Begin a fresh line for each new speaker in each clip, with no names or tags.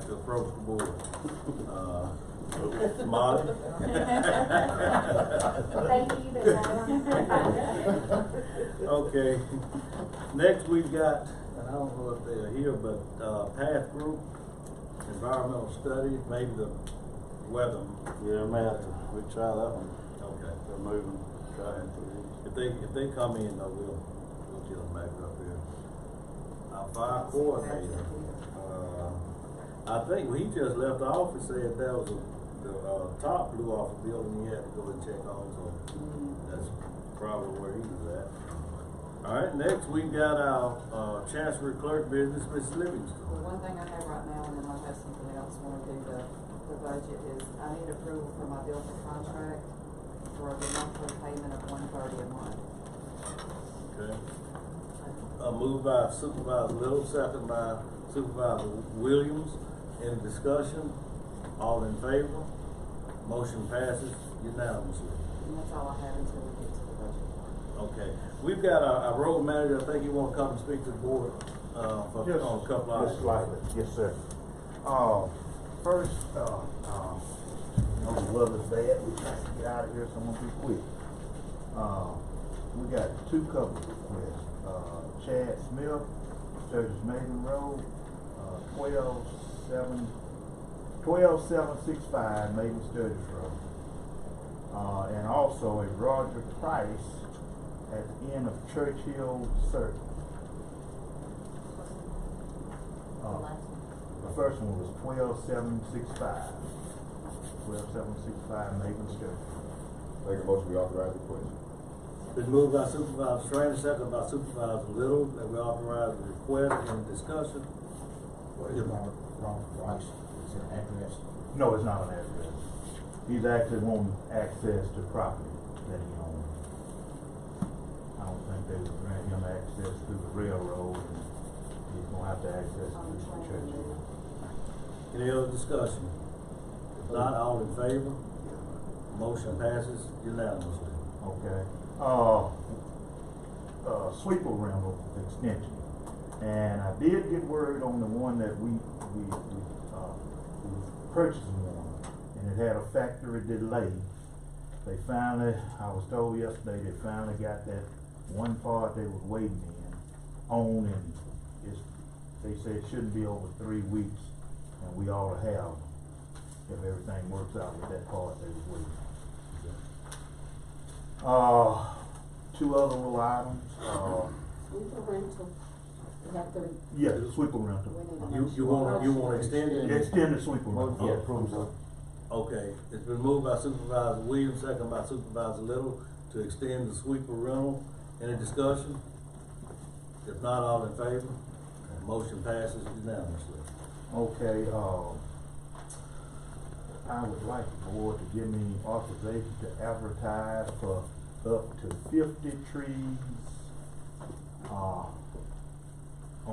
to approach the board. Molly?
Thank you, but
Okay. Next we've got, and I don't know if they're here, but PATH group, environmental studies, maybe the weather.
Yeah, man, we try that one.
Okay.
They're moving, trying to.
If they come in, though, we'll get them back up here. Our fire coordinator, I think he just left the office, said that was the top blew off the building, he had to go and check on, so that's probably where he was at. All right, next we got our Chancery Clerk business, Ms. Livingston.
The one thing I have right now, and then I'll have something else when we do the budget, is I need approval for my bill for contract for the monthly payment of $130 a month.
Okay. Moved by Supervisor Little, second by Supervisor Williams. Any discussion? All in favor? Motion passes unanimously.
And that's all I have until we get to the budget part.
Okay. We've got our road manager. I think you want to come and speak to the board for
Yes,
on a couple of
just slightly. Yes, sir. First, the weather's bad. We trying to get out of here, so I'm gonna be quick. We got two cover requests. Chad Smith, Sturgis Maiden Road, 12765 Maiden Sturgis Road. And also a Roger Price at the end of Churchill Circle. The first one was 12765. 12765 Maiden Sturgis.
Make a motion, we authorize the request.
Been moved by Supervisor Trainer, second by Supervisor Little, that we authorize the request and discussion.
What is wrong price? Is it an address?
No, it's not an address. He's actually wanting access to property that he owns. I don't think they would grant him access through the railroad, and he's gonna have to access through the church.
Any other discussion? If not, all in favor? Motion passes unanimously.
Okay. Sweeper rental extension. And I did get word on the one that we purchasing one, and it had a factory delay. They finally, I was told yesterday, they finally got that one part they was waiting on, and they said it shouldn't be over 3 weeks, and we ought to have, if everything works out with that part they was waiting on. Two other little items.
Sweeper rental.
Yeah, the sweeper rental.
You want to extend it?
Extend the sweeper rental.
Yeah.
Approve it.
Okay, it's been moved by Supervisor Williams, second by Supervisor Little, to extend the sweeper rental. Any discussion? If not, all in favor? Motion passes unanimously.
Okay, I would like the board to give me authorization to advertise for up to 50 trees, on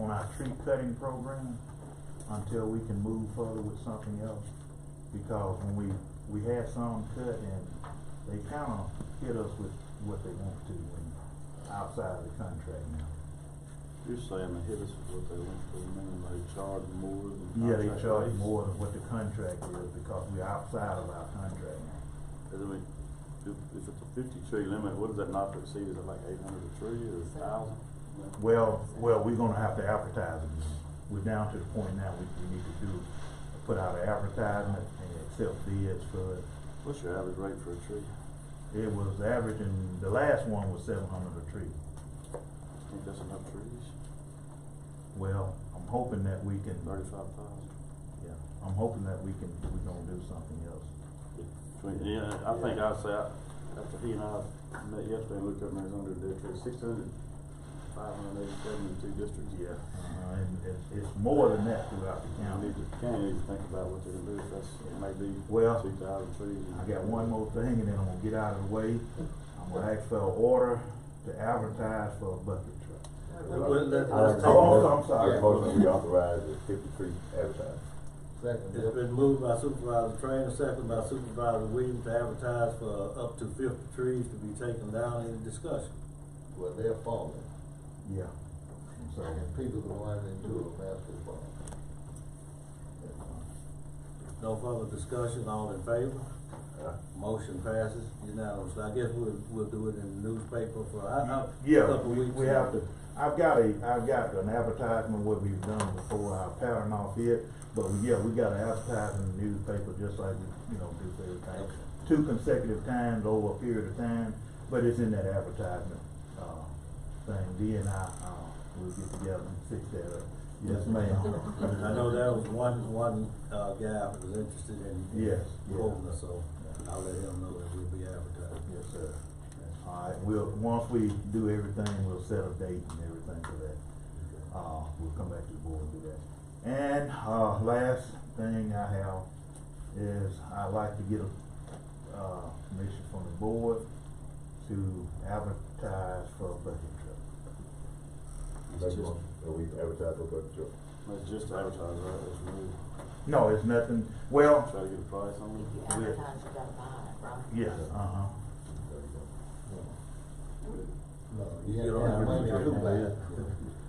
our tree cutting program until we can move further with something else. Because when we had some cut, and they kinda hit us with what they want to and outside of the contract now.
You're saying they hit us with what they want to, meaning they charge more than.
Yeah, they
contract
charge
rates?
more than what the contract is because we're outside of our contract now.
'Cause I mean, if it's a 50 tree limit, what does that not to exceed? Is it like 800 a tree or 1,000?
Well, we're gonna have to advertise again. We're down to the point now we need to put out an advertisement and accept bids for it.
What's your average rate for a tree?
It was averaging, the last one was 700 a tree.
Think that's enough trees?
Well, I'm hoping that we can,
35,000.
yeah, I'm hoping that we're gonna do something else.
Yeah, I think I'd say, after he and I met yesterday and looked up Arizona, there's 587 in 2 districts.
Yeah, and it's more than that throughout the
County
county.
need to think about what they're gonna do, if that's, it may be
Well,
2,000 trees.
I got one more thing and then I'm gonna get out of the way. I'm gonna ask for an order to advertise for a bucket truck. I'm sorry.
Motion, we authorize the 50 tree advertising.
Second.
It's been moved by Supervisor Trainer, second by Supervisor Williams, to advertise for up to 50 trees to be taken down. Any discussion?
Well, they're falling,
Yeah. So,
and people are running into a basketball.
No further discussion, all in favor? Motion passes unanimously. I guess we'll do it in the newspaper for a
Yeah,
couple weeks.
we have to, I've got an advertisement what we've done before, I'll pattern off it, but we gotta advertise in the newspaper just like we, do for everything.
Okay.
2 consecutive times over a period of time, but it's in that advertisement, thing, then we'll get together and fix that up. Yes, ma'am.
I know that was one guy that was interested in
Yes,
quoting us, so I'll let him know that we'll be advertising.
Yes, sir. All right, once we do everything, we'll set a date and everything for that. We'll come back to the board and do that. And, last thing I have is I'd like to get a, permission from the board to advertise for a bucket truck.
Make a motion, that we advertise for budget truck.
That's just to advertise, right? That's me.
No, it's nothing, well,
Try to get a price on it.
If you advertise, you gotta buy it, right?
yes,
There you go.
No,
You
you
don't
have
have
money
money
to
to
buy
do
it.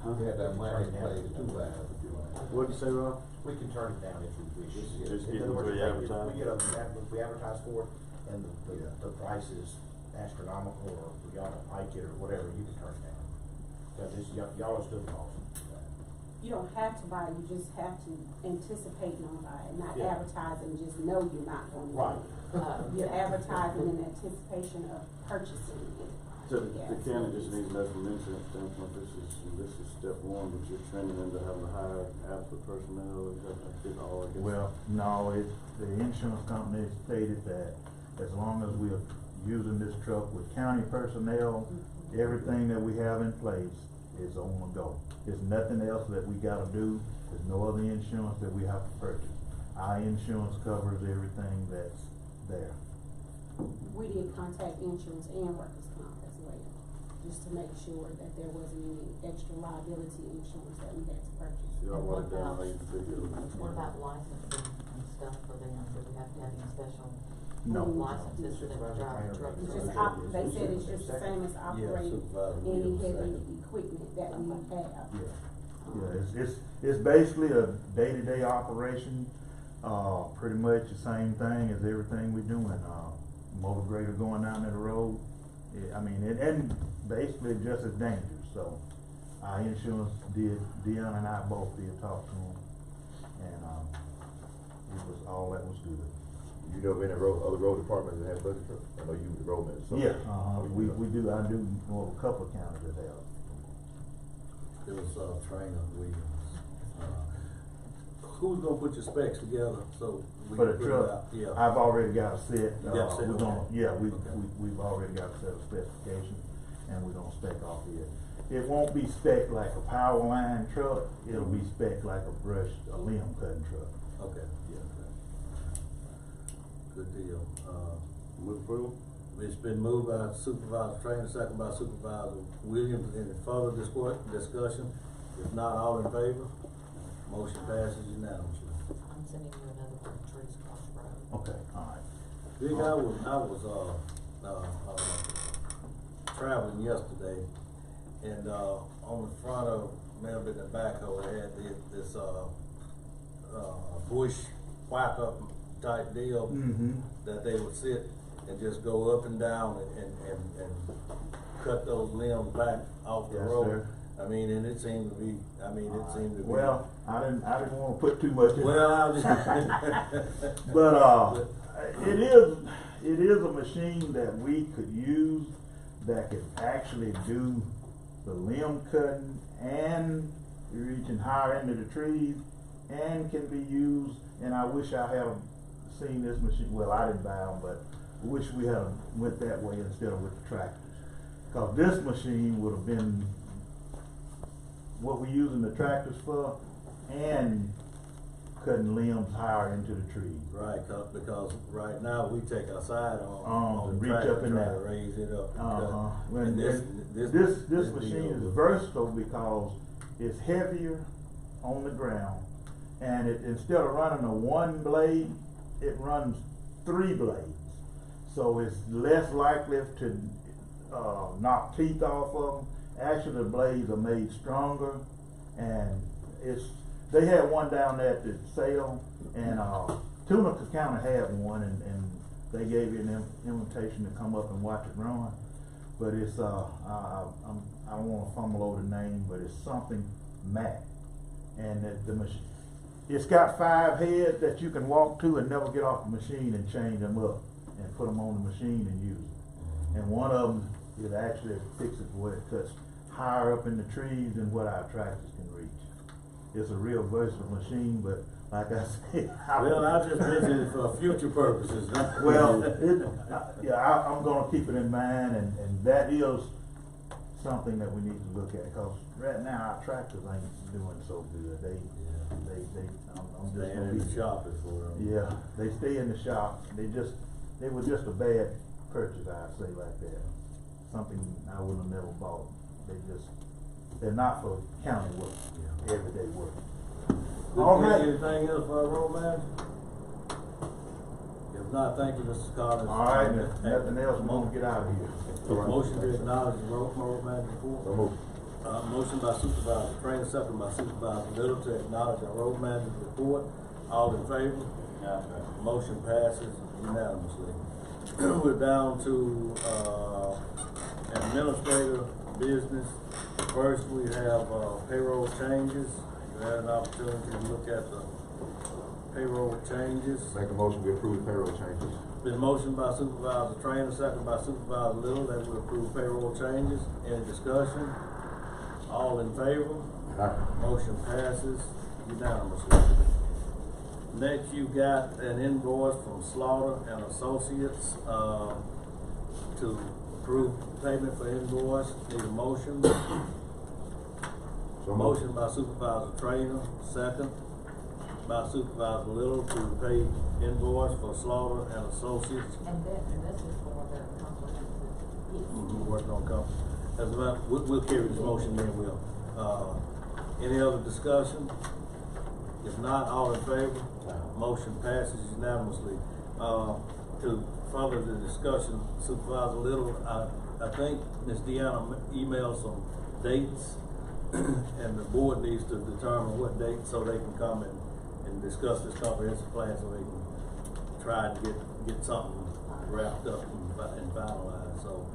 You have that money to play the two buy it if you like.
What'd you say, Rob?
We can turn it down if we wish.
Just
In
get
other
it
words,
where you advertise.
if we advertise for it, and the price is astronomical, or y'all don't like it, or whatever, you can turn it down. Cause it's, y'all are still costing.
You don't have to buy it, you just have to anticipate on buying, not
Yeah.
advertising, just know you're not going to.
Right.
You're advertising in anticipation of purchasing it.
So
Yeah.
the county just needs to know from an insurance standpoint, this is step one, but you're trending into having to hire adequate personnel, is that all, I guess?
well, no, the insurance company stated that as long as we're using this truck with county personnel, everything that we have in place is on the go. There's nothing else that we gotta do, there's no other insurance that we have to purchase. Our insurance covers everything that's there.
We did contact insurance and workers' comp as well, just to make sure that there wasn't any extra liability insurance that we had to purchase.
Y'all
What
write down
about-
how you figure it.
What about licensing and stuff for them, do we have to have any special
No.
licenses for them to drive the trucks?
It's just they said it's just the same as operating
supervisor
any
will
heavy
second.
equipment that we have.
Yeah, it's basically a day-to-day operation, pretty much the same thing as everything we're doing, motor grader going down the road. I mean, and basically just as dangerous, so our insurance Dion and I both did talk to them, and, it was, all that was good.
You know of any other road departments that have budget trucks? I know you the roadman, so.
Yeah, we do, I do know of a couple of counties that have.
It was, Trainer Williams. Who's gonna put your specs together, so we
For
can
the
put it
truck,
out? Yeah.
I've already got a set,
You got a set,
we're gonna,
okay.
yeah, we've already got a set of specifications, and we're gonna spec off it. It won't be spec like a power line truck, it'll be spec like a limb cutting truck.
Okay, yeah, okay. Good deal.
Move approval?
It's been moved by Supervisor Trainer, second by Supervisor Williams. Any further discussion? If not, all in favor? Motion passes unanimously.
I'm sending you another one, trees across the road.
Okay, alright.
Vic, I was traveling yesterday, and, on the front of, maybe in the backhoe, they had this bush whack up type deal that they would sit and just go up and down and cut those limbs back off the
Yes,
road.
sir.
I mean, and it seemed to be,
Well, I didn't wanna put too much in.
Well, I was
But, it is a machine that we could use that could actually do the limb cutting and reaching higher into the trees, and can be used, and I wish I had seen this machine, well, I didn't buy them, but I wish we had went that way instead of with the tractors. Cause this machine would have been what we're using the tractors for, and cutting limbs higher into the trees.
Right, because right now we take our side on
And
the
reach
tractor,
up in
try to
that.
raise it up. And
And
this
this machine
deal
is
was-
versatile because it's heavier on the ground, and instead of running a one blade, it runs 3 blades. So it's less likely to, knock teeth off of them. Actually, the blades are made stronger, and they had one down there at the sale, and, tuna County had one, and they gave you an invitation to come up and watch it run. But it's, I don't wanna fumble over the name, but it's something Mac. And the machine, it's got 5 heads that you can walk to and never get off the machine and change them up and put them on the machine and use it. And one of them, it actually fixes where it cuts higher up in the trees than what our tractors can reach. It's a real versatile machine, but like I said.
Well, I just mentioned it for future purposes.
Well, I'm gonna keep it in mind, and that is something that we need to look at, cause right now our tractors ain't doing so good. I'm just
Staying
gonna
in
be.
the shop is for them.
Yeah, they stay in the shop. They were just a bad purchase, I'd say like that. Something I would have never bought. They're not for county work, everyday work. All right.
Anything else for our road manager? If not, thank you, Mr. Collins.
All right, if nothing else, I'm gonna get out of here.
Motion to acknowledge the road manager
So
report.
moved.
Motion by Supervisor Trainer, second by Supervisor Little to acknowledge our road manager report. All in favor? Motion passes unanimously. We're down to, administrative business. First, we have, payroll changes. You had an opportunity to look at the payroll changes.
Make a motion, we approve payroll changes.
Been motioned by Supervisor Trainer, second by Supervisor Little, that we approve payroll changes. Any discussion? All in favor?
Aye.
Motion passes unanimously. Next, you got an invoice from Slaughter and Associates, to approve payment for invoice. Need a motion?
So
Motion by Supervisor Trainer, second by Supervisor Little to pay invoice for Slaughter and Associates.
And this is for the comprehensive.
Working on company. As a matter, we'll carry this motion then, we'll. Any other discussion? If not, all in favor? Motion passes unanimously. To further the discussion, Supervisor Little, I think Ms. Deanna emailed some dates, and the board needs to determine what date so they can come and discuss this comprehensive plan so they can try to get something wrapped up and finalized. So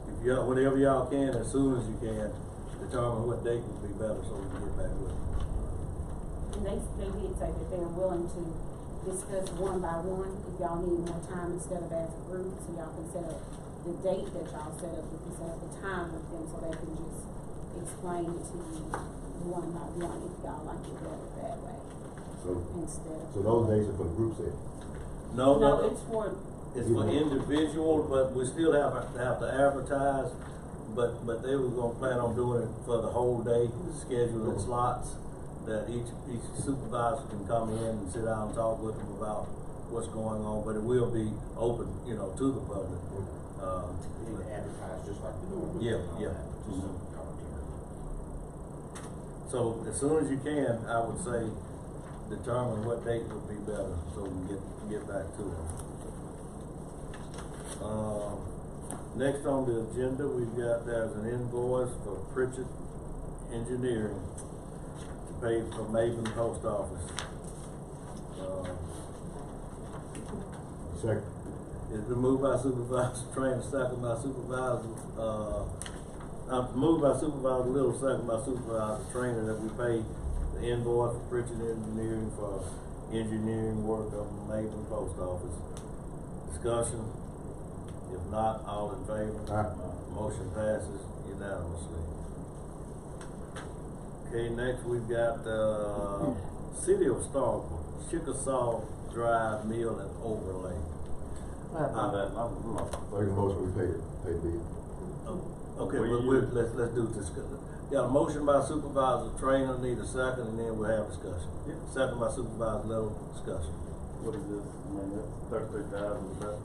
if you, whenever y'all can, as soon as you can, determine what date would be better so we can get back with it.
And they did say that they're willing to discuss one by one, if y'all need more time instead of as a group, so y'all can set up the date that y'all set up, we can set up a time with them so they can just explain it to you one by one if y'all like it better that way, instead of.
So those days are for the group set?
No,
It's for.
it's for individual, but we still have to advertise, but they were gonna plan on doing it for the whole day, scheduling slots, that each supervisor can come in and sit down and talk with them about what's going on, but it will be open, to the public.
You need to advertise just like we do with.
Yeah.
Just so y'all are clear.
So as soon as you can, I would say, determine what date would be better, so we can get back to it. Next on the agenda, there's an invoice for Pritchett Engineering to pay for Maven Post Office.
Second.
It's been moved by Supervisor Trainer, second by Supervisor, moved by Supervisor Little, second by Supervisor Trainer, that we pay the invoice for Pritchett Engineering for engineering work of Maven Post Office. Discussion? If not, all in favor?
Aye.
Motion passes unanimously. Okay, next we've got, City of Starkville, Chickasaw Drive Mill and Overlay.
Make a motion, we pay the bill.
Okay, let's do this. Got a motion by Supervisor Trainer, need a second, and then we'll have discussion. Second by Supervisor Little, discussion.
What is this? I mean, that's 33,000, that's,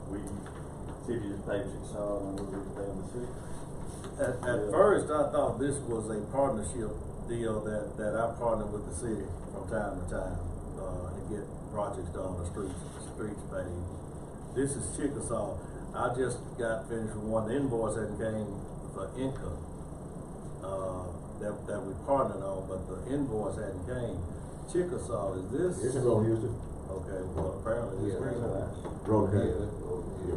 city just paid Chickasaw, and we're paying the city.
At first, I thought this was a partnership deal that I partner with the city from time to time, to get projects done, the streets paved. This is Chickasaw. I just got finished with one. The invoice hadn't came for income, that we partnered on, but the invoice hadn't came. Chickasaw, is this?
This is on Houston.
Okay, well, apparently this is.
Roll ahead.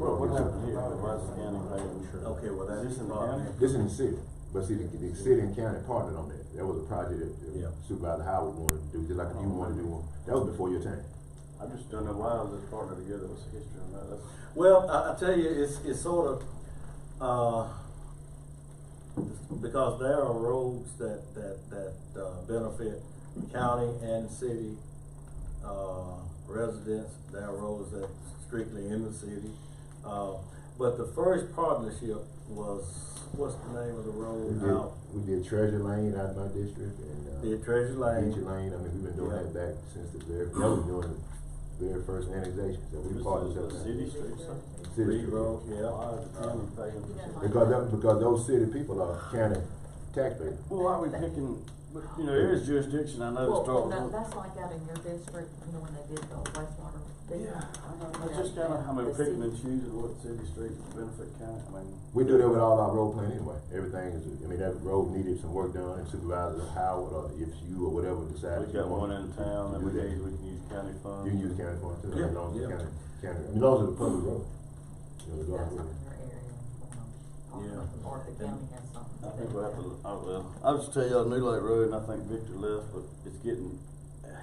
What happened here, why is the county paying?
Okay, well, that's.
Is this in the county?
This is in the city, but see, the city and county partnered on that. That was a project that
Yeah.
Supervisor Howard wanted to do, just like you wanted to do one. That was before your time.
I just don't know why this partner together, what's the history on that? That's,
Well, I tell you, it's sort of, because there are roads that benefit the county and city, residents. There are roads that strictly in the city. But the first partnership was, what's the name of the road out?
We did Treasure Lane out in my district and,
Did Treasure Lane.
Beachy Lane. I mean, we've been doing
Yeah.
that back since the very, that was doing the very first annexation, so we
this
partnered
is
up.
the city street, so.
City
Reed
street.
Road, yeah.
Why is the county paying?
Because those city people are county taxpayers.
Well, why are we picking, but, you know, there is jurisdiction, I know, to start
Well,
with.
that's like out in your district, you know, when they did the wastewater. thing.
Yeah, I know, it's just kinda, I mean,
The
picking
city-
and choosing what city streets benefit county, I mean.
We do that with all our road plan anyway. Everything is, I mean, that road needed some work done, and Supervisor Howard, or if you or whatever decided.
We got one in town that we
do that.
need, we can use county funds.
You can use county funds too,
Yeah,
as long as it's
yeah.
county, I mean, as long as it's a public road. You know, as long
That's
as
up
it's-
in your area,
Yeah.
or the county has something.
I think we'll have to, I'll just tell y'all, New Lake Road, and I think Victor left, but it's getting,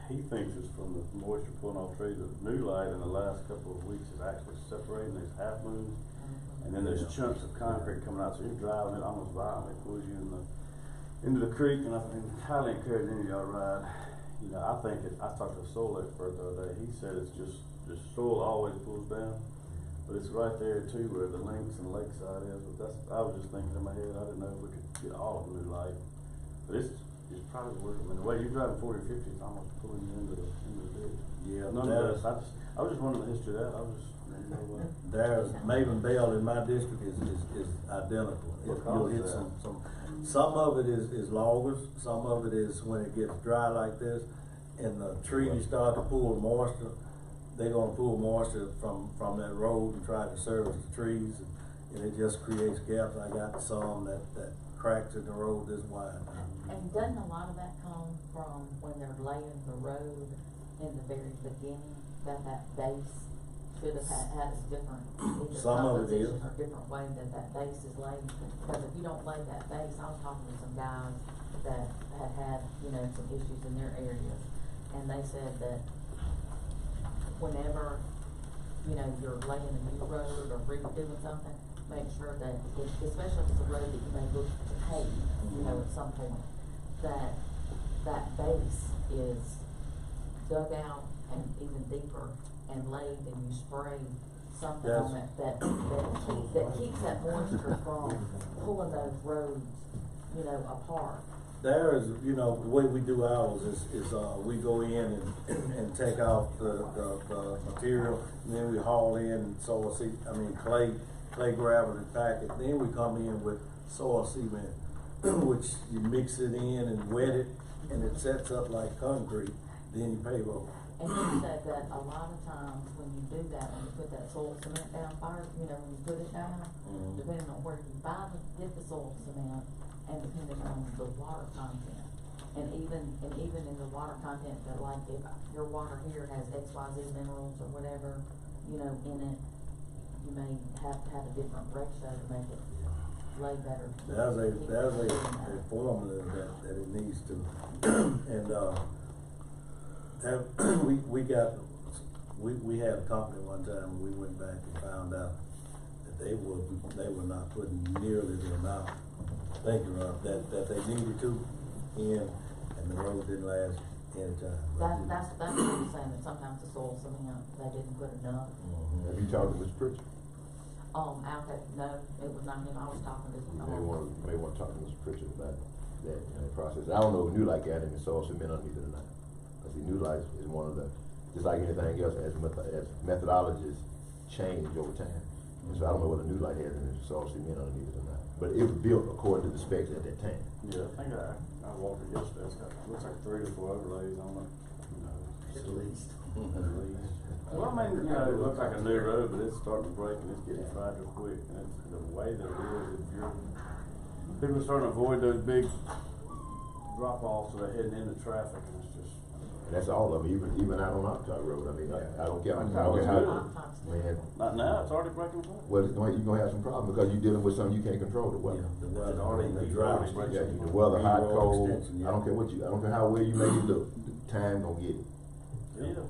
he thinks it's from the moisture pulling off trees. The New Light in the last couple of weeks is actually separating, there's half moons, and then there's chunks of concrete coming out, so you're driving it almost violently, pulls you into the creek, and I highly encourage any of y'all to ride. You know, I think I talked to a soil expert the other day, he said it's just soil always pulls down, but it's right there too where the links and lakeside is, but I was just thinking in my head, I didn't know if we could get all of New Light, but it's probably worth it. I mean, the way you're driving 40 or 50, it's almost pulling you into the ditch.
Yeah,
Nonetheless, I was just wondering the history of that, I was just, you know what.
There's Maven Bell in my district is identical.
What
You'll
causes
hit
that?
some of it is loggers, some of it is when it gets dry like this, and the trees start to pull moisture, they're gonna pull moisture from that road and try to service the trees, and it just creates gaps. I got some that cracks in the road this wide.
And doesn't a lot of that come from when they're laying the road in the very beginning, that base should have had a different, either
Some of it is.
composition or different way that base is laid? Because if you don't lay that base, I was talking to some guys that had, you know, some issues in their areas, and they said that whenever, you know, you're laying a new road or redoing something, make sure that, especially if it's a road that you may look to pave, you know, at some point, that base is dug out and even deeper and laid, and you spray something on it that keeps that moisture from pulling those roads, you know, apart.
There is, you know, the way we do ours is we go in and take out the material, and then we haul in soil clay gravel and pack it. Then we come in with soil cement, which you mix it in and wet it, and it sets up like concrete. Then you pave over.
And he said that a lot of times when you do that, when you put that soil cement down first, you know, when you put it down, depending on where you get the soil cement, and depending on the water content. And even in the water content, that like if your water here has XYZ minerals or whatever, you know, in it, you may have to have a different ratio to make it lay better.
There's a formula that it needs to, and we had a company one time, and we went back and found out that they were not putting nearly the amount, thinking of that they needed to in, and the road didn't last any time.
That's what I'm saying, that sometimes the soil cement, they didn't put enough.
Have you talked to Mr. Pritchard?
Out there, no, it was not him, I was talking to.
You may want to talk to Mr. Pritchard about that, process. I don't know if New Light got any soil cement underneath it or not. Cause the New Light is one of the, just like anything else, as methodologies change over time. And so I don't know whether New Light has any soil cement underneath it or not. But it was built according to the specs at that time.
Yeah, I think I walked it yesterday, it's got, looks like 3 or 4 overlays on it, you know.
At least.
At least. Well, I mean, you know, it looks like a new road, but it's starting to break and it's getting fragile quick, and it's the way that it is, if people are starting to avoid those big drop-offs, so they're heading into traffic, and it's just,
And that's all of them, even out on Oxford Road, I mean, I don't care, I don't care how, man.
Not now, it's already breaking apart.
Well, you're gonna have some problems, because you're dealing with something you can't control, the weather.
The weather, already the drought.
Yeah, the weather, hot,
Road
cold,
extension,
I don't care what I don't care how well you make it look, the time gonna get it.
Yeah.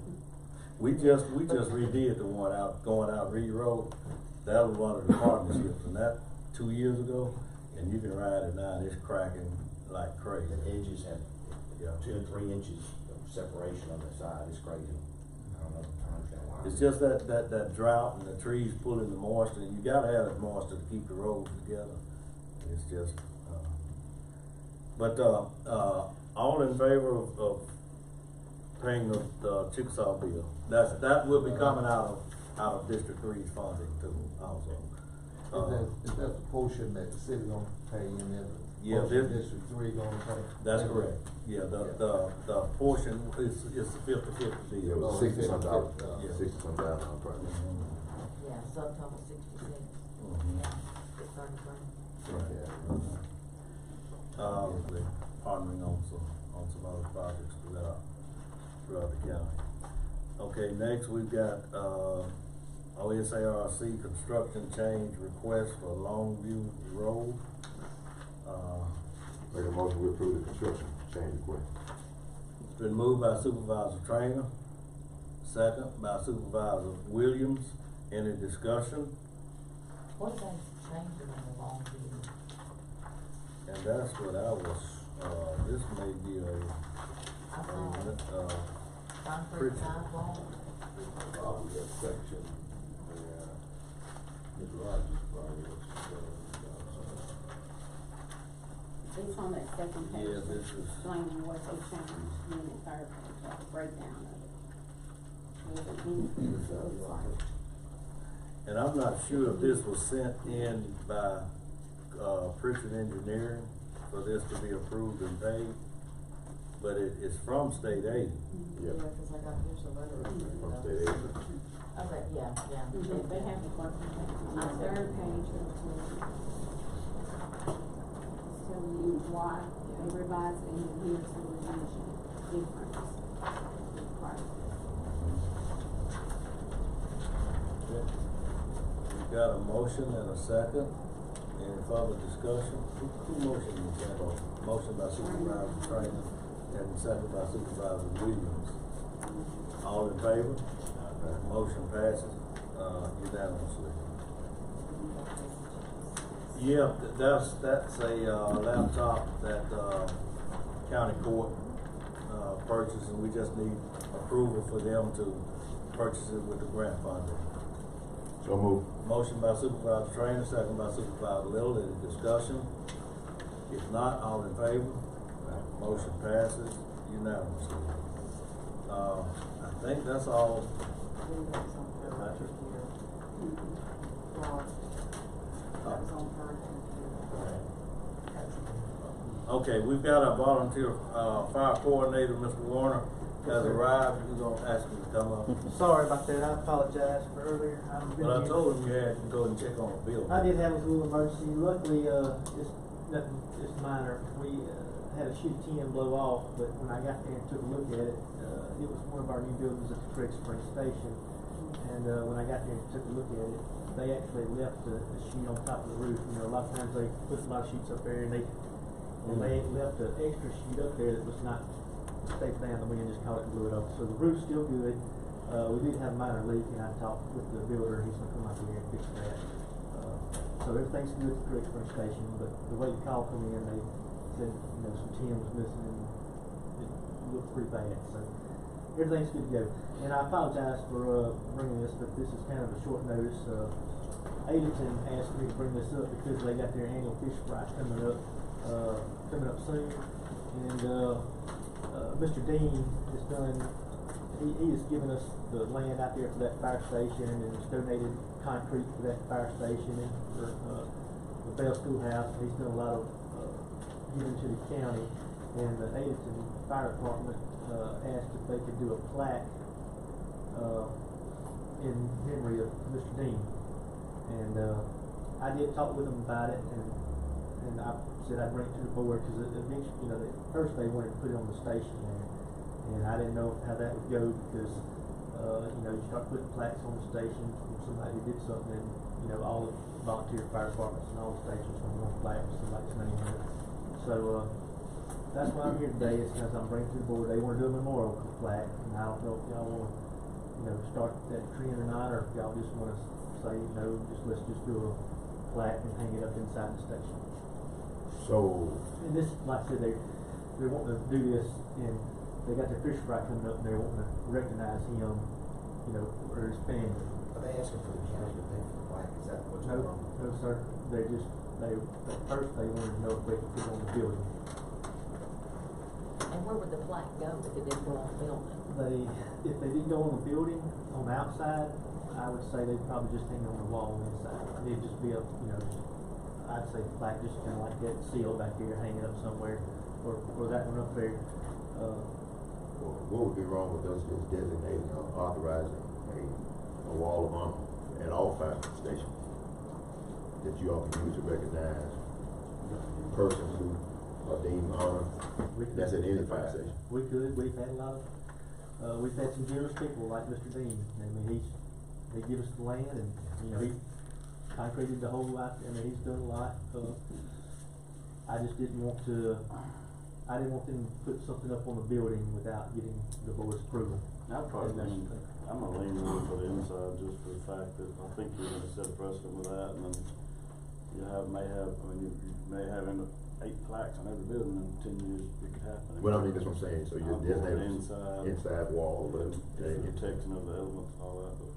We just redid the one going out Reed Road. That was one of the partnerships, and that 2 years ago, and you can ride it now, and it's cracking like crazy.
The edges have,
Yeah.
2 and 3 inches of separation on the side, it's crazy. I don't know, I don't understand why.
It's just that drought and the trees pulling the moisture, and you gotta have that moisture to keep the roads together. It's just, all in favor of paying the Chickasaw bill? That will be coming out of District 3's funding too, also.
Is that the portion that the city gonna pay and then the
Yeah,
portion
this-
District 3 gonna pay?
That's correct. Yeah, the portion is the 50/50
Yeah, it
deal.
was $60-some dollars,
Yeah.
$60-some dollars on project.
Yeah, subtotal 66.
Mhm.
Yeah, 633.
Right. We're partnering on some other projects throughout the county. Okay, next we've got, OSARC construction change request for Longview Road.
Make a motion, we approve the construction change request.
It's been moved by Supervisor Trainer, second by Supervisor Williams. Any discussion?
What things changing in the long view?
And that's what I was, this may be
I thought concrete
Pretty-
sidewalk.
Probably that section, Ms. Rogers probably was,
It's on that second page.
Yeah, this is-
Explaining what they changed, and then the third page, a breakdown of it. There's an increase, so it's like,
And I'm not sure if this was sent in by, Pritchard Engineering for this to be approved and paid, but it's from state aid.
Yeah, cause I got, here's a letter.
From state aid.
Okay, yeah.
they have the work on the third page of the it's telling you why they revised it, and here's the revision difference. Right.
We've got a motion and a second. Any further discussion? Who motioned this? Motion by Supervisor Trainer and second by Supervisor Williams. All in favor? Motion passes, unanimously. Yeah, that's a, laptop that, county court, purchased, and we just need approval for them to purchase it with the grant funding.
So move.
Motion by Supervisor Trainer, second by Supervisor Little. Any discussion? If not, all in favor? Motion passes unanimously. I think that's all.
That was on her computer.
Okay, we've got our volunteer, fire coordinator, Mr. Warner, has arrived. We're gonna ask him to come up.
Sorry about that, I apologize for earlier. I've been
But I
here.
told him you had to go and check on the building.
I did have a little emergency, luckily, just nothing, just minor. We, had a sheet of tin blow off, but when I got there and took a look at it, it was one of our new buildings at the Creek Spring Station. And, when I got there and took a look at it, they actually left the sheet on top of the roof. You know, a lot of times they put a lot of sheets up there and they left an extra sheet up there that was not stayed down, the wind just caught it and blew it off. So the roof's still good. We did have a minor leak, and I talked with the builder, he's gonna come out here and fix that. So everything's good at the Creek Spring Station, but the way the call come in, they said, you know, some tin was missing and it looked pretty bad, so everything's good to go. And I apologize for, bringing this, but this is kind of a short notice. Ailton asked me to bring this up because they got their annual fish fry coming up soon. And, Mr. Dean has done, he has given us the land out there for that fire station and has donated concrete for that fire station and for, the Bell Schoolhouse. He's done a lot of, giving to the county. And the Ailton Fire Department, asked if they could do a plaque, in memory of Mr. Dean. And, I did talk with them about it, and I said I'd bring it to the board, cause eventually, you know, at first they wanted to put it on the station there. And I didn't know how that would go because, you know, you start putting plaques on the stations when somebody did something, and, you know, all the volunteer fire departments and all the stations on one plaque with somebody's name on it. So, that's why I'm here today, is because I'm bringing to the board, they wanna do a memorial plaque, and I don't know if y'all wanna, you know, start that trend or not, or if y'all just wanna say, no, let's just do a plaque and hang it up inside the station.
So,
And this, like I said, they're wanting to do this, and they got their fish fry coming up, and they're wanting to recognize him, you know, or his family.
Are they asking for the county to pay for the plaque? Is that what's
No,
going on?
no, sir, at first they wanted to know if they could put it on the building.
And where would the plaque go if it didn't go on the building?
If they didn't go on the building, on the outside, I would say they'd probably just hang it on the wall on the inside. It'd just be a, you know, I'd say the plaque just kinda like that seal back here, hang it up somewhere, or that one up there.
what would be wrong with us is designating or authorizing a wall of honor at all fire stations that you all can use to recognize persons who are deemed honored? That's at any fire station.
We could, we've had a lot of, we've had some generous people like Mr. Dean. I mean, they give us the land, and, you know, he concreted the whole lot. I mean, he's done a lot. I just didn't want them to put something up on the building without getting the board's approval.
I'm gonna lean more for the inside, just for the fact that I think you're gonna set a precedent with that, and then you may have 8 plaques on every building in 10 years, it could happen.
Well, I mean, that's what I'm saying, so you're designating
inside
wall, but
protection of the elements and all that, but.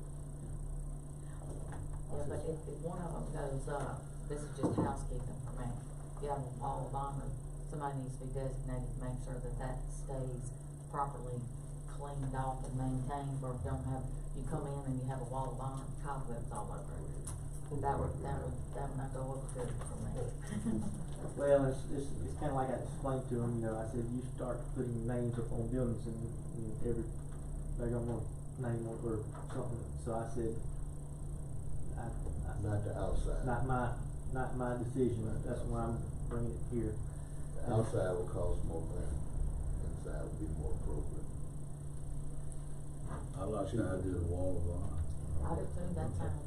Yeah, but if one of them goes up, this is just housekeeping for me. You have a wall of honor, somebody needs to be designated to make sure that stays properly cleaned off and maintained, or don't have, you come in and you have a wall of honor, cobwebs all over it. That would not go over good for me.
Well, it's kinda like I explained to them, you know, I said, you start putting names up on buildings, and they're gonna want a name or something, so I said,
Not the outside.
Not my decision, that's why I'm bringing it here.
The outside will cost more money, inside will be more appropriate.
I like the idea of the wall of honor.
I do too, that sounds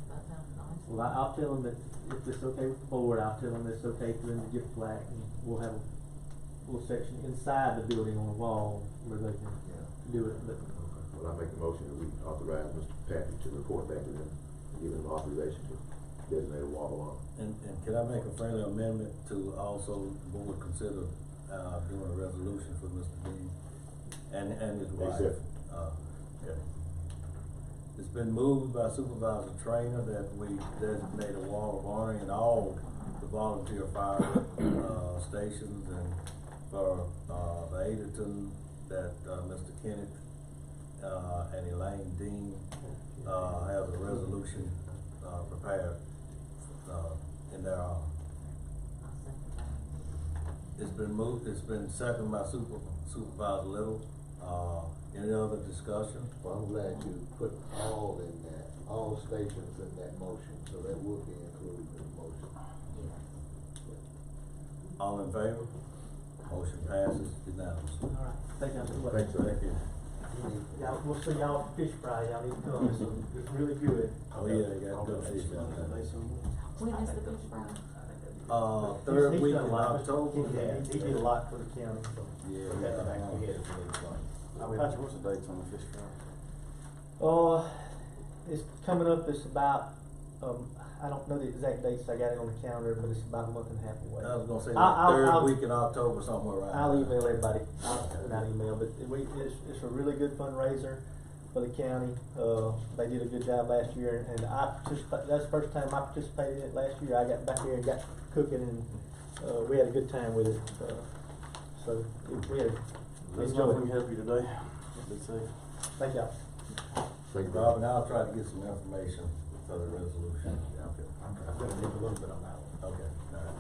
nice.
Well, I'll tell them that if it's okay with the board, I'll tell them it's okay for them to get a plaque, and we'll have a little section inside the building on the wall where they can do it, but.
Well, I make the motion that we authorize Mr. Patrick to report back to them, give him authorization to designate a wall of honor.
And can I make a friendly amendment to also the board consider, doing a resolution for Mr. Dean and his wife?
Accept.
Okay. It's been moved by Supervisor Trainer that we designate a wall of honor in all the volunteer fire, stations, and for, the Aderton, that, Mr. Kenneth, and Elaine Dean, has a resolution, prepared, in their honor. It's been seconded by Supervisor Little. Any other discussion?
Well, I'm glad you put all in that, all stations in that motion, so that will be included in the motion.
All in favor? Motion passes unanimously.
All right, thank you.
Thanks, sir.
Thank you.
Y'all, we'll see y'all at Fish Fry, y'all need to come, it's really good.
Oh, yeah, you got good fish down there.
When is the fish fry?
Third
He's
week
done a
in
lot.
October.
He did a lot for the county, so.
Yeah.
Patrick, what's the dates on the fish fry?
It's coming up, it's about, I don't know the exact dates, I got it on the calendar, but it's about a month and a half away.
I was gonna say
I'll-
third week in October, somewhere around.
I'll email everybody, not email, but it's a really good fundraiser for the county. They did a good job last year, and that's the first time I participated in it last year. I got back there and got cooking, and, we had a good time with it, so we had,
Let's
enjoyed
go, we
it.
help you today. Be safe.
Thank y'all.
Thank you.
Robin, I'll try to get some information for the resolution.
I'm gonna need a little bit on that one.
Okay, all right.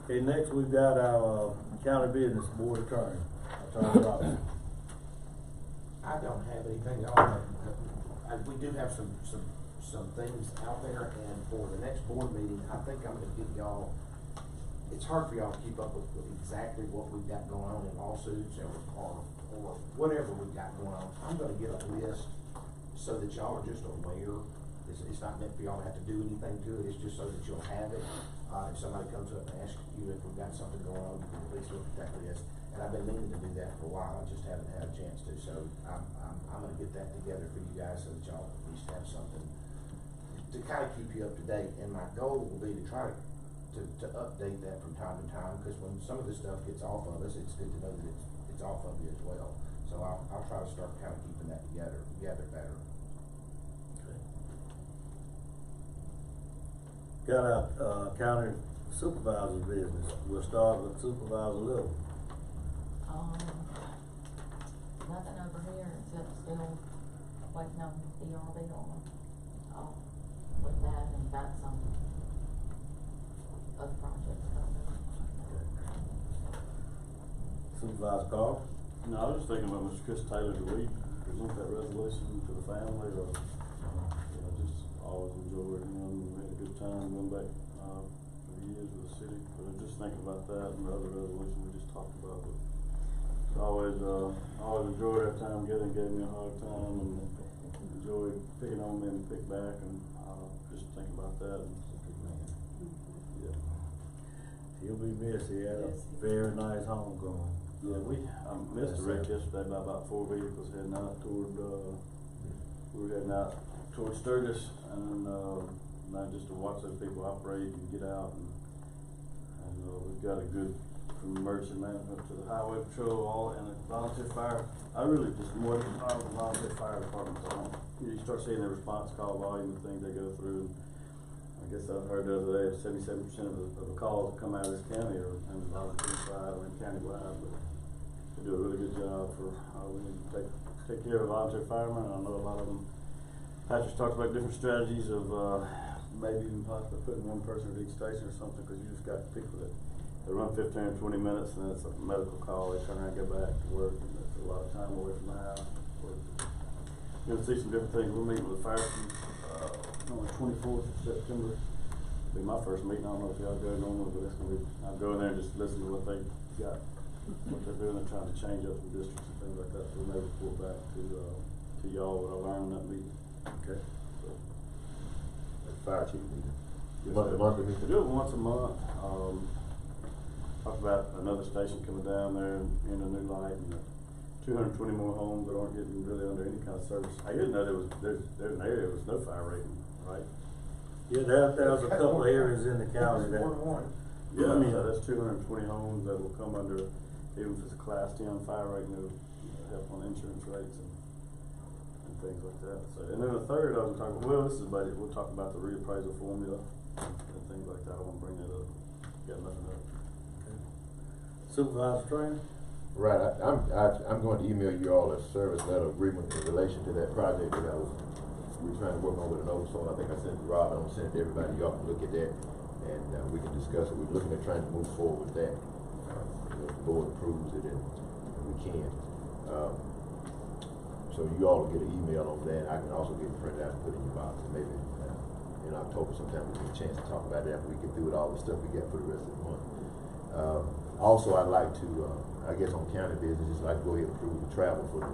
Okay, next we've got our county business board attorney, Attorney Robinson.
I don't have anything on it. We do have some things out there, and for the next board meeting, I think I'm gonna get y'all it's hard for y'all to keep up with exactly what we've got going on in lawsuits or whatever we've got going on. I'm gonna get a list so that y'all are just aware. It's not meant for y'all to have to do anything to it, it's just so that you'll have it. If somebody comes up and asks you if we've got something going on, you can at least look at that list. And I've been meaning to do that for a while, I just haven't had a chance to, so I'm gonna get that together for you guys so that y'all at least have something to kind of keep you up to date. And my goal will be to try to update that from time to time, because when some of this stuff gets off of us, it's good to know that it's off of you as well. So I'll try to start kind of keeping that together better.
Got our county supervisor business. We'll start with Supervisor Little.
Nothing over here except still waiting on ERB on, with that, and got some other projects coming up.
Supervisor Carl?
No, I was just thinking about Mr. Chris Taylor, do we present that resolution to the family, or, just always enjoyed him, we had a good time going back, for years with the city, but I'm just thinking about that and the other resolution we just talked about, but always enjoyed our time together, and gave me a hard time, and enjoyed picking on me and pick back, and, just thinking about that, and, yeah.
He'll be missed. He had a very nice homecoming.
Yeah, I missed the wreck yesterday by about 4 vehicles heading out toward, we were heading out toward Sturgis, and, not just to watch those people operate and get out, and we've got a good, from emergency management to the highway patrol, all, and the volunteer fire. I really just more than proud of the volunteer fire department. You start seeing their response call volume and things they go through. I guess I heard the other day 77% of the calls that come out of this county are on the volunteer side or countywide, but they do a really good job for, we need to take care of volunteer firemen. I know a lot of them, Patrick's talked about different strategies of, maybe even possibly putting one person at each station or something, because you just got people that they run 15 or 20 minutes and then it's a medical call, they turn around and go back to work, and that's a lot of time away from the house. You're gonna see some different things. We're meeting with the fire chief, on the 24th of September. It'll be my first meeting. I don't know if y'all go normally, but it's gonna be, I'll go in there and just listen to what they got, what they're doing. They're trying to change up some districts and things like that, so we may report back to y'all what I learned in that meeting.
Okay.
So,
Fire chief meeting.
yes,
Monthly
we
meeting?
do it once a month. Talk about another station coming down there in a new light, and 220 more homes that aren't getting really under any kind of service. I didn't know there's an area with no fire rating, right?
Yeah, there's a couple of areas in the county that.
Yeah, so that's 220 homes that will come under, even if it's a class 10 fire rating, it'll help on insurance rates and things like that. So, and then the third, I was talking, well, this is budget, we'll talk about the reappraisal formula and things like that. I won't bring that up. Got nothing up.
Okay. Supervisor Trainer?
Right, I'm going to email you all a service letter agreement in relation to that project that we're trying to work on with an oversaw. I think I sent it to Rob, I'm gonna send it to everybody, y'all can look at that, and we can discuss it. We're looking at trying to move forward with that. If the board approves it, and we can. So you all will get an email on that. I can also get it printed out and put it in your box, and maybe in October sometime we get a chance to talk about it after we get through with all the stuff we got for the rest of the month. Also, I'd like to, I guess on county business, just like to go ahead and approve the travel for the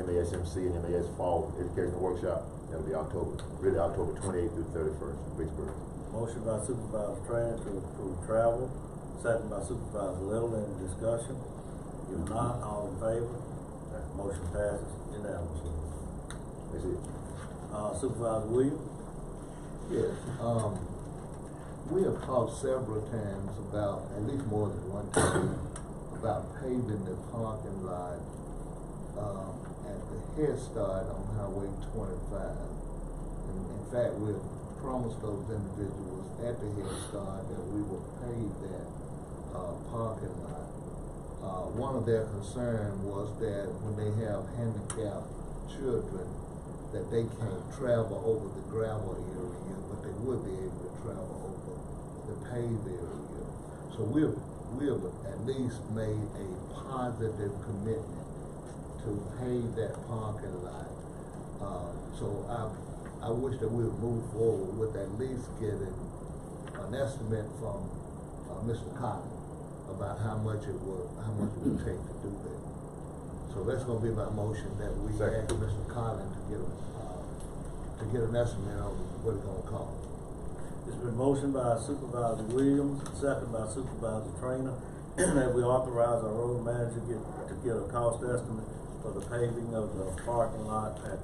MASMC and MAS Fall Educational Workshop. That'll be October 28th through 31st in Vicksburg.
Motion by Supervisor Trainer to approve travel, second by Supervisor Little. Any discussion? If not, all in favor? Motion passes unanimously.
That's it.
Supervisor Williams?
Yes, we have talked several times about, at least more than one time, about paving the parking lot, at the Head Start on Highway 25. And in fact, we have promised those individuals at the Head Start that we will pave that, parking lot. One of their concerns was that when they have handicapped children, that they can't travel over the gravel area, but they would be able to travel over the paved area. So we've at least made a positive commitment to pave that parking lot. So I wish that we would move forward with at least getting an estimate from Mr. Cotton about how much it would take to do that. So that's gonna be my motion, that we
Second.
ask Mr. Collins to get an estimate on what it's gonna cost.
It's been motioned by Supervisor Williams, second by Supervisor Trainer, that we authorize our road manager to get a cost estimate for the paving of the parking lot at,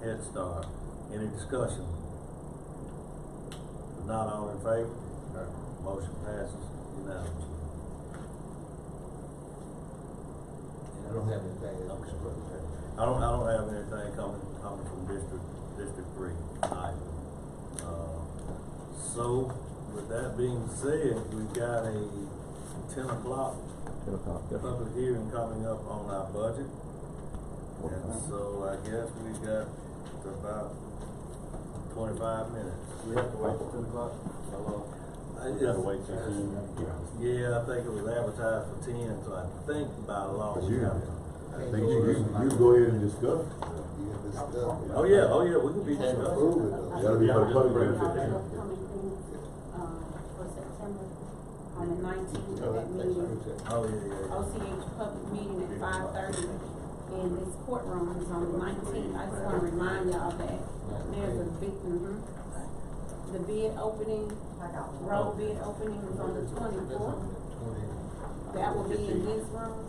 Head Start. Any discussion? If not, all in favor? Motion passes unanimously.
I don't have anything else.
Okay. I don't have anything coming from District 3 either. So, with that being said, we've got a 10 o'clock public hearing coming up on our budget. And so I guess we got about 25 minutes.
We have to wait till 10 o'clock? How long? We have to wait till 10?
Yeah, I think it was advertised for 10, so I think by law
But
we
you,
have to.
I think you go ahead and discuss.
You can discuss it.
Oh yeah, we can be
Can't
discussing.
approve it though.
That'll be for the public
Yeah.
benefit.
Upcoming things, for September, on the 19th, that meeting,
Oh, yeah.
OCH public meeting at 5:30, and this courtroom is on the 19th. I just wanna remind y'all that there's a big, the bid opening, road bid opening is on the 24th. That will be in this room,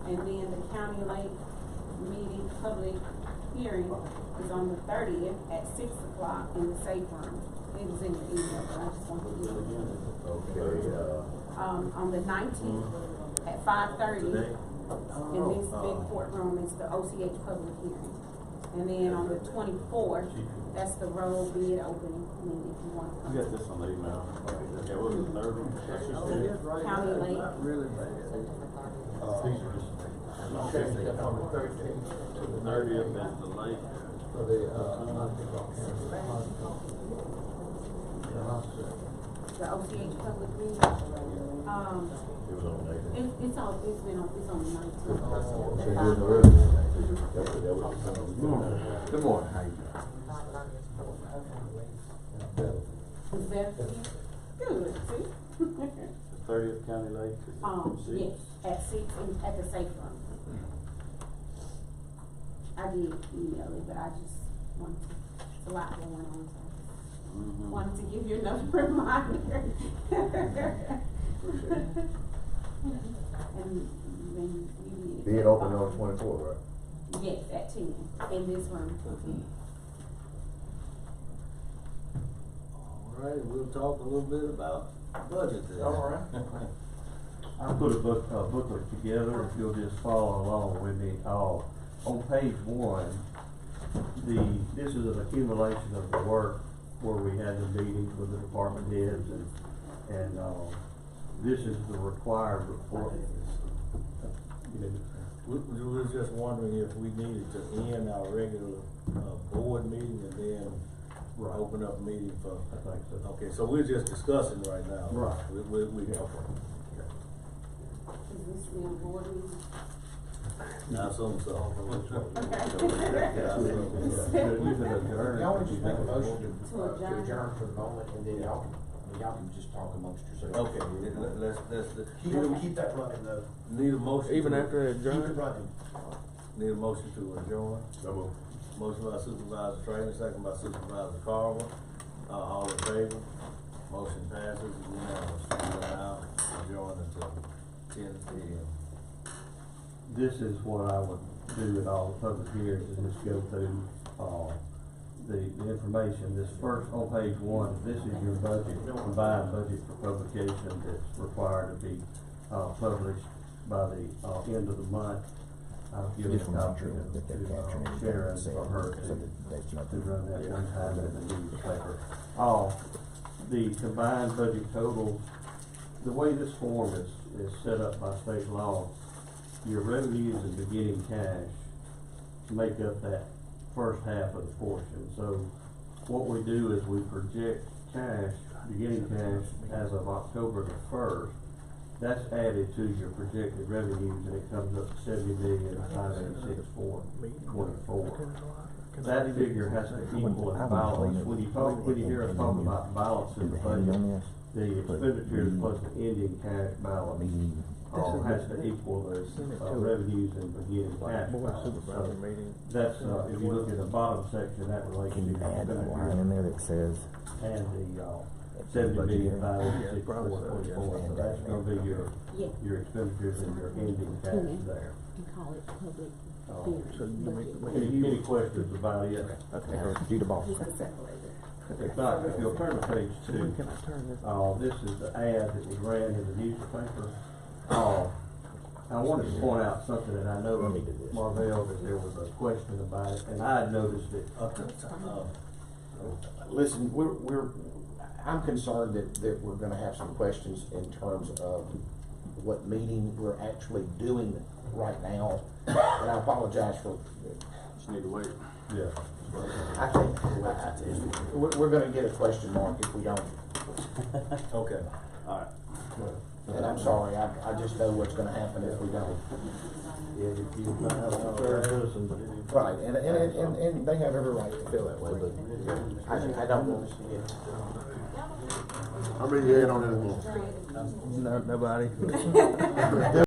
and then the county lake meeting, public hearing is on the 30th at 6 o'clock in the safe room. It was in the email, but I just wanted to give it to you.
Okay,
On the 19th at 5:30,
Today?
in this big courtroom is the OCH public hearing. And then on the 24th, that's the road bid opening meeting, if you want
I
to
got this on the email. Yeah, what was the third one? That's just it.
County Lake.
Not really bad.
These are just.
Okay, that's on the 13th.
The 30th is the lake.
For the,
the OCH public meeting.
it was on the night.
It's on the 19th.
So you did the early. That was. Good morning. How you doing?
Is that for you? Good, see?
The 30th County Lake is at 6.
Yes, at 6 at the safe room. I did email it, but I just wanted to, it's a lot going on, so wanted to give you another reminder. And then you need.
Being open on 24th, right?
Yes, at 10, in this room.
All right, we'll talk a little bit about budget then.
All right. I put a booklet together, if you'll just follow along with me. On page 1, this is an accumulation of the work where we had the meetings with the department heads and this is the required report.
We were just wondering if we needed to end our regular, board meeting and then open up a meeting for.
I think so.
Okay, so we're just discussing right now.
Right.
We,
Yeah.
okay.
Is this the board meeting?
I assume so.
Y'all would just make a motion to
adjourn.
adjourn for the moment, and then y'all can just talk amongst yourselves.
Okay, let's.
Keep that running though.
Need a motion.
Even
to-
after it
Keep it
adjourn?
running.
Need a motion to adjourn.
No more.
Motion by Supervisor Trainer, second by Supervisor Carver. All in favor? Motion passes unanimously. We are now adjourned until 10 p.m.
This is what I would do at all the public hearings, is just go through, the information. This first, on page 1, this is your budget, combined budget for publication that's required to be, published by the, end of the month. I'll give it a copy to Sharon for her to run that one time in the newspaper. The combined budget total, the way this form is set up by state law, your revenues and beginning cash make up that first half of the portion. So what we do is we project cash, beginning cash as of October the 1st. That's added to your projected revenues and it comes up to $70,586,424. That figure has to equal in balance. When you hear us talk about balance in the budget,
the expenditures plus the ending cash balance all has to equal the revenues and beginning cash balance. So that's, if you look at the bottom section, that relates to
Can you
the
add a line
expenditures
in there that says,
and the, 70,564.24, so that's gonna be your expenditures and your ending cash there.
And call it public
So
hearing.
Any questions about it?
okay, you the boss.
Just to separate it.
If not, if you'll turn to page 2, this is the ad that was ran in the newspaper. I wanted to point out something that I know, Marvell, that there was a question about it, and I had noticed it up at the time.
Listen, I'm concerned that we're gonna have some questions in terms of what meeting we're actually doing right now. And I apologize for,
Just need to wait. Yeah.
I think, we're gonna get a question mark if we don't.
Okay, all right.
And I'm sorry, I just know what's gonna happen if we don't.
Yeah, if you find out a third person, but anyway.
Right, and they have every right to feel that way, but I don't want to see it.
How many you had on this one?
No, nobody.